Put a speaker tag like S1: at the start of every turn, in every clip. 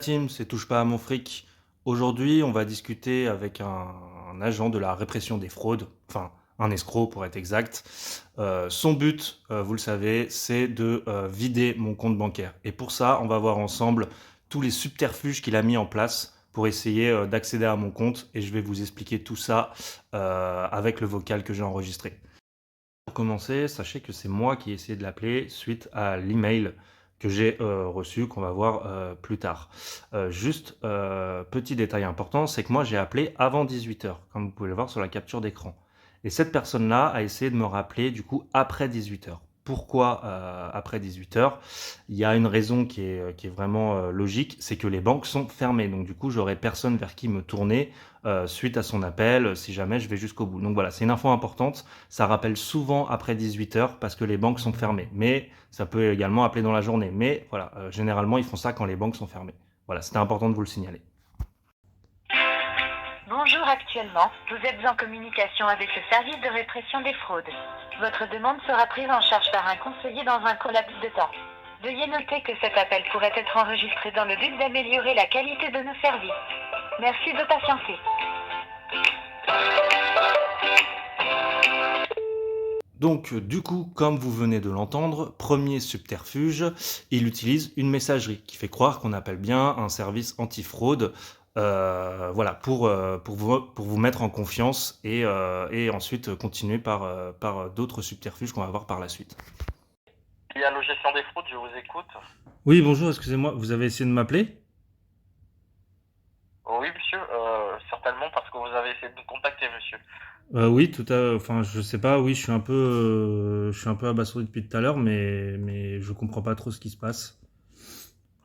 S1: Team, c'est touche pas à mon fric. Aujourd'hui, on va discuter avec un agent de la répression des fraudes, enfin un escroc pour être exact. Son but, vous le savez, c'est de vider mon compte bancaire. Et pour ça, on va voir ensemble tous les subterfuges qu'il a mis en place pour essayer d'accéder à mon compte. Et je vais vous expliquer tout ça avec le vocal que j'ai enregistré. Pour commencer, sachez que c'est moi qui ai essayé de l'appeler suite à l'email que j'ai reçu, qu'on va voir plus tard. Petit détail important, c'est que moi j'ai appelé avant 18h, comme vous pouvez le voir sur la capture d'écran. Et cette personne-là a essayé de me rappeler du coup après 18h. Pourquoi après 18h? Il y a une raison qui est vraiment logique, c'est que les banques sont fermées. Donc du coup, j'aurai personne vers qui me tourner suite à son appel, si jamais je vais jusqu'au bout. Donc voilà, c'est une info importante. Ça rappelle souvent après 18h parce que les banques sont fermées. Mais ça peut également appeler dans la journée. Mais voilà, généralement, ils font ça quand les banques sont fermées. Voilà, c'était important de vous le signaler.
S2: Bonjour, actuellement, vous êtes en communication avec le service de répression des fraudes. Votre demande sera prise en charge par un conseiller dans un court laps de temps. Veuillez noter que cet appel pourrait être enregistré dans le but d'améliorer la qualité de nos services. Merci de patienter.
S1: Donc, du coup, comme vous venez de l'entendre, premier subterfuge, il utilise une messagerie qui fait croire qu'on appelle bien un service anti-fraude, voilà, pour vous mettre en confiance et ensuite continuer par d'autres subterfuges qu'on va voir par la suite.
S3: Il y a la gestion des fraudes, je vous écoute.
S1: Oui, bonjour, excusez-moi, vous avez essayé de m'appeler?
S3: Oui, monsieur, certainement parce que vous avez essayé de nous contacter, monsieur.
S1: Oui, enfin, je sais pas, oui, je suis un peu abasourdi depuis tout à l'heure, mais je comprends pas trop ce qui se passe.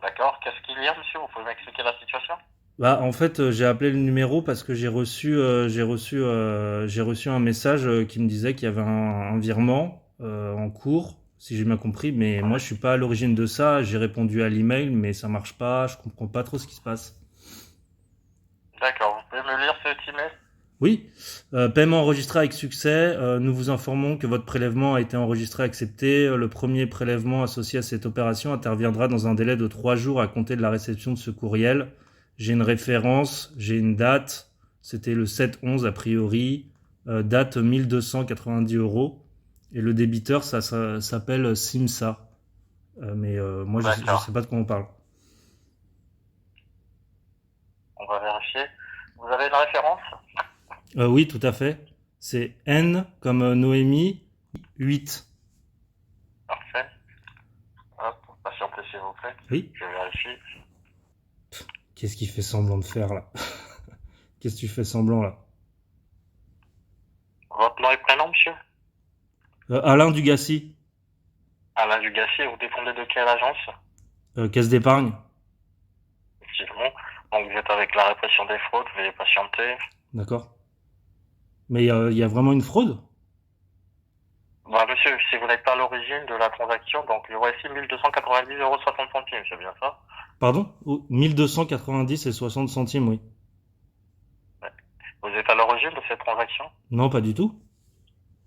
S3: D'accord, qu'est-ce qu'il y a, monsieur? Vous pouvez m'expliquer la situation?
S1: Bah, en fait, j'ai appelé le numéro parce que j'ai reçu un message qui me disait qu'il y avait un virement en cours, si j'ai bien compris, mais moi je suis pas à l'origine de ça. J'ai répondu à l'email, mais ça marche pas. Je comprends pas trop ce qui se passe.
S3: D'accord, vous pouvez me lire cet email?
S1: Oui, paiement enregistré avec succès. Nous vous informons que votre prélèvement a été enregistré et accepté. Le premier prélèvement associé à cette opération interviendra dans un délai de 3 jours à compter de la réception de ce courriel. J'ai une référence, j'ai une date. C'était le 7-11 a priori. Date 1290 euros. Et le débiteur, ça s'appelle Simsa. Moi, je
S3: D'accord,
S1: sais pas de quoi on parle.
S3: on va vérifier. Vous avez une référence?
S1: Oui, tout à fait. C'est N comme Noémie 8.
S3: Parfait. Hop, patientez s'il vous plaît.
S1: Oui.
S3: Je vérifie.
S1: Qu'est-ce qu'il fait semblant de faire là? Qu'est-ce que tu fais semblant là?
S3: Votre nom et prénom, monsieur?
S1: Alain Dugassi,
S3: Alain Dugassier, vous dépendez de quelle agence?
S1: caisse d'épargne.
S3: Effectivement. Donc vous êtes avec la répression des fraudes, veuillez patienter.
S1: D'accord. Mais il y a vraiment une fraude?
S3: Bah, monsieur, si vous n'êtes pas à l'origine de la transaction, donc il y aurait ici 1290,60 €, c'est bien ça?
S1: Pardon? 1290 et 60 centimes, oui.
S3: Ouais. Vous êtes à l'origine de cette transaction?
S1: Non, pas du tout.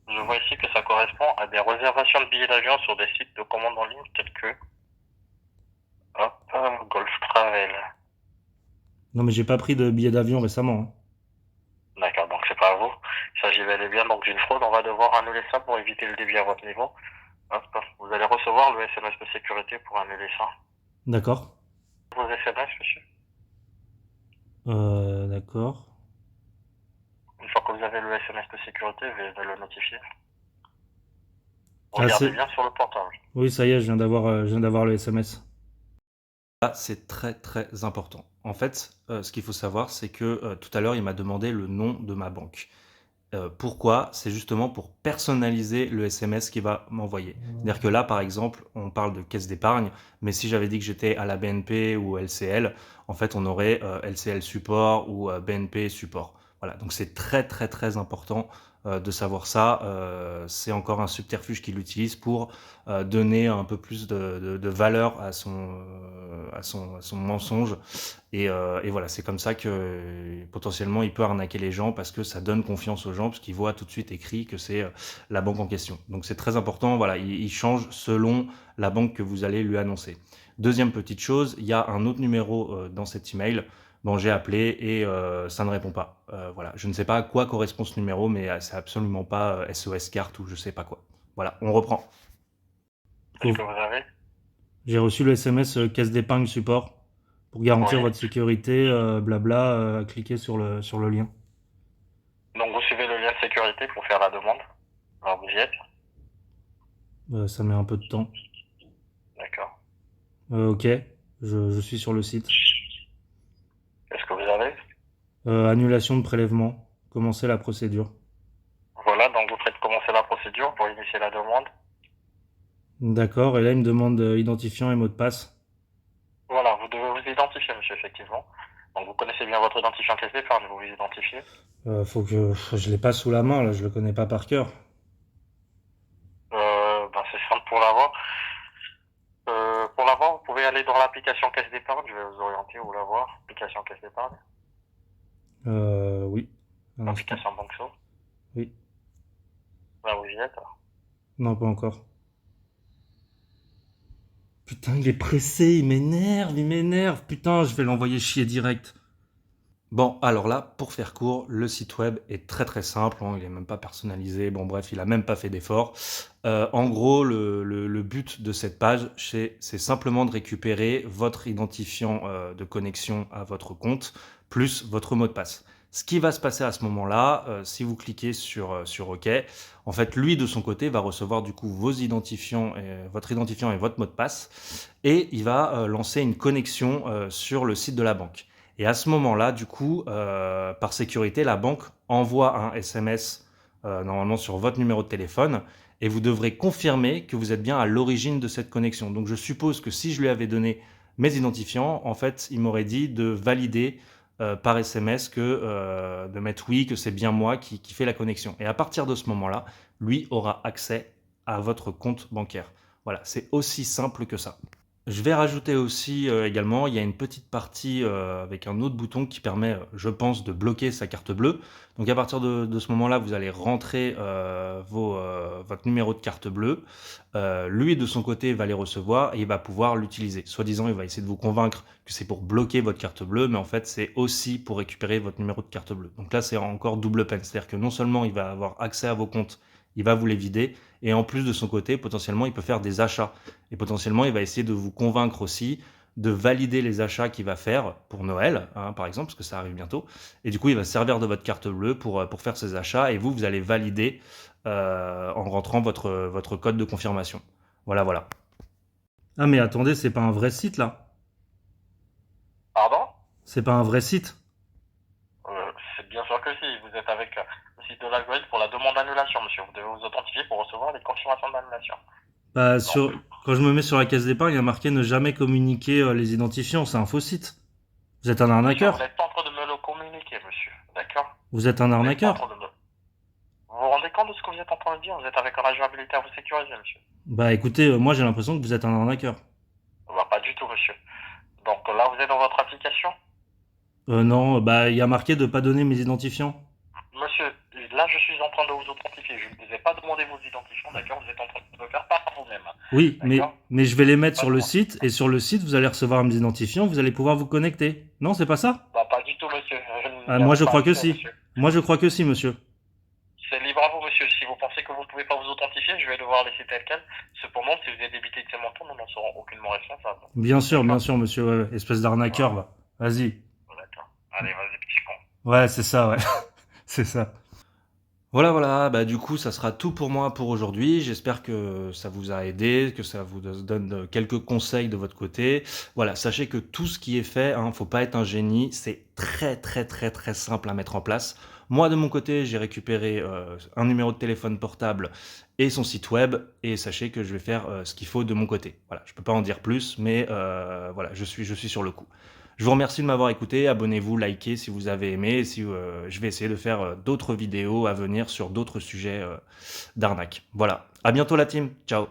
S3: Je vois ici que ça correspond à des réservations de billets d'avion sur des sites de commande en ligne tels que Golf Travel.
S1: Non, mais j'ai pas pris de billet d'avion récemment, hein.
S3: D'accord, donc c'est pas à vous. Il s'agit bel et bien donc d'une fraude. On va devoir annuler ça pour éviter le débit à votre niveau. Hop, vous allez recevoir le SMS de sécurité pour annuler ça.
S1: D'accord.
S3: Vos SMS, monsieur.
S1: D'accord.
S3: Une fois que vous avez le SMS de sécurité, veuillez me le notifier.
S1: Ah,
S3: Regardez bien sur le portable.
S1: Oui, ça y est, je viens d'avoir le SMS. Là, c'est très très important. En fait, ce qu'il faut savoir, c'est que tout à l'heure, il m'a demandé le nom de ma banque. Pourquoi? C'est justement pour personnaliser le SMS qu'il va m'envoyer. C'est-à-dire que là, par exemple, on parle de caisse d'épargne, mais si j'avais dit que j'étais à la BNP ou LCL, en fait, on aurait LCL support ou BNP support. Voilà, donc c'est très très très important de savoir ça. C'est encore un subterfuge qu'il utilise pour donner un peu plus de valeur à son mensonge. Et voilà, c'est comme ça que potentiellement il peut arnaquer les gens parce que ça donne confiance aux gens, parce qu'ils voient tout de suite écrit que c'est la banque en question. Donc c'est très important, voilà, il change selon la banque que vous allez lui annoncer. Deuxième petite chose, il y a un autre numéro dans cet email. Bon, j'ai appelé et ça ne répond pas. Voilà, je ne sais pas à quoi correspond ce numéro, mais c'est absolument pas SOS carte ou je sais pas quoi. Voilà, on reprend.
S3: Est-ce que vous avez?
S1: J'ai reçu le SMS caisse d'épargne support pour garantir
S3: Oui.
S1: votre sécurité, blabla, cliquez sur le lien.
S3: Donc vous suivez le lien de sécurité pour faire la demande. Alors vous y êtes?
S1: Ça met un peu de temps.
S3: D'accord.
S1: Ok, je suis sur le site.
S3: Est-ce que vous avez?
S1: Annulation de prélèvement. Commencer la procédure.
S3: Voilà, donc vous faites commencer la procédure pour initier la demande.
S1: D'accord, et là il me demande identifiant et mot de passe.
S3: Voilà, vous devez vous identifier, monsieur, effectivement. Donc vous connaissez bien votre identifiant caisse d'épargne, vous vous identifiez.
S1: Faut que je l'ai pas sous la main là, je le connais pas par cœur.
S3: C'est simple pour l'avoir. Pour l'avoir, vous pouvez aller dans l'application caisse d'épargne, je vais vous orienter où l'avoir. Application caisse d'épargne,
S1: Oui. Un instant.
S3: application Banxo.
S1: Oui.
S3: Là vous y êtes.
S1: Non, pas encore. Putain, il est pressé, il m'énerve. Putain, je vais l'envoyer chier direct. Bon, alors là, pour faire court, le site web est très très simple, hein, il est même pas personnalisé, bon bref, il a même pas fait d'effort. En gros, le but de cette page, c'est simplement de récupérer votre identifiant de connexion à votre compte, plus votre mot de passe. Ce qui va se passer à ce moment-là, si vous cliquez sur OK, en fait, lui, de son côté, va recevoir du coup vos identifiants, votre identifiant et votre mot de passe, et il va lancer une connexion sur le site de la banque. Et à ce moment-là, du coup, par sécurité, la banque envoie un SMS normalement sur votre numéro de téléphone et vous devrez confirmer que vous êtes bien à l'origine de cette connexion. Donc je suppose que si je lui avais donné mes identifiants, en fait, il m'aurait dit de valider par SMS de mettre oui, que c'est bien moi qui fais la connexion. Et à partir de ce moment-là, lui aura accès à votre compte bancaire. Voilà, c'est aussi simple que ça. Je vais rajouter aussi également, il y a une petite partie avec un autre bouton qui permet, je pense, de bloquer sa carte bleue. Donc à partir de ce moment-là, vous allez rentrer votre numéro de carte bleue. Lui, de son côté, va les recevoir et il va pouvoir l'utiliser. Soi-disant, il va essayer de vous convaincre que c'est pour bloquer votre carte bleue, mais en fait, c'est aussi pour récupérer votre numéro de carte bleue. Donc là, c'est encore double peine. C'est-à-dire que non seulement il va avoir accès à vos comptes, il va vous les vider, et en plus de son côté, potentiellement, il peut faire des achats. Et potentiellement, il va essayer de vous convaincre aussi de valider les achats qu'il va faire pour Noël, hein, par exemple, parce que ça arrive bientôt. Et du coup, il va se servir de votre carte bleue pour faire ses achats, et vous allez valider en rentrant votre code de confirmation. Voilà, voilà. Ah mais attendez, c'est pas un vrai site là.
S3: Pardon?
S1: C'est pas un vrai site.
S3: C'est bien sûr que si, vous êtes avec le site de l'algorithme pour la demande d'annulation, monsieur. Vous devez vous authentifier pour recevoir les confirmations d'annulation.
S1: Bah, quand je me mets sur la caisse d'épargne, il y a marqué ne jamais communiquer les identifiants. C'est un faux site. Vous êtes un arnaqueur.
S3: Vous n'êtes pas en train de me le communiquer, monsieur. D'accord?
S1: Vous êtes un arnaqueur.
S3: Vous vous rendez compte de ce que vous êtes en train de dire? Vous êtes avec un agent habilité à vous sécuriser, monsieur.
S1: Bah écoutez, moi j'ai l'impression que vous êtes un arnaqueur.
S3: Bah, pas du tout, monsieur. Donc là, vous êtes dans votre application?
S1: Non, bah il y a marqué de pas donner mes identifiants.
S3: Monsieur, là, je suis en train de vous authentifier. Je ne vous ai pas demandé vos identifiants, d'accord? Vous êtes en train de le faire par vous-même.
S1: Oui,
S3: D'accord.
S1: mais je vais les mettre sur le site, et sur le site, vous allez recevoir mes identifiants, vous allez pouvoir vous connecter. Non, c'est pas ça?
S3: Bah, pas du tout, monsieur.
S1: Moi je crois que
S3: ça,
S1: si.
S3: monsieur.
S1: Moi je crois que si, monsieur.
S3: C'est libre à vous, monsieur. Si vous pensez que vous ne pouvez pas vous authentifier, je vais devoir laisser tel quel. Cependant, si vous êtes débité de ces montants, nous n'en serons aucunement responsables.
S1: Bien sûr, monsieur, ouais, espèce d'arnaqueur, va. Vas-y.
S3: D'accord. Allez, vas-y, petit con.
S1: Ouais, c'est ça, ouais. C'est ça. Voilà, bah du coup, ça sera tout pour moi pour aujourd'hui. J'espère que ça vous a aidé, que ça vous donne quelques conseils de votre côté. Voilà, sachez que tout ce qui est fait, hein, faut pas être un génie, c'est très simple à mettre en place. Moi, de mon côté, j'ai récupéré un numéro de téléphone portable et son site web, et sachez que je vais faire ce qu'il faut de mon côté. Voilà, je peux pas en dire plus, mais voilà, je suis sur le coup. Je vous remercie de m'avoir écouté, abonnez-vous, likez si vous avez aimé, si je vais essayer de faire d'autres vidéos à venir sur d'autres sujets d'arnaque. Voilà, À bientôt la team. Ciao.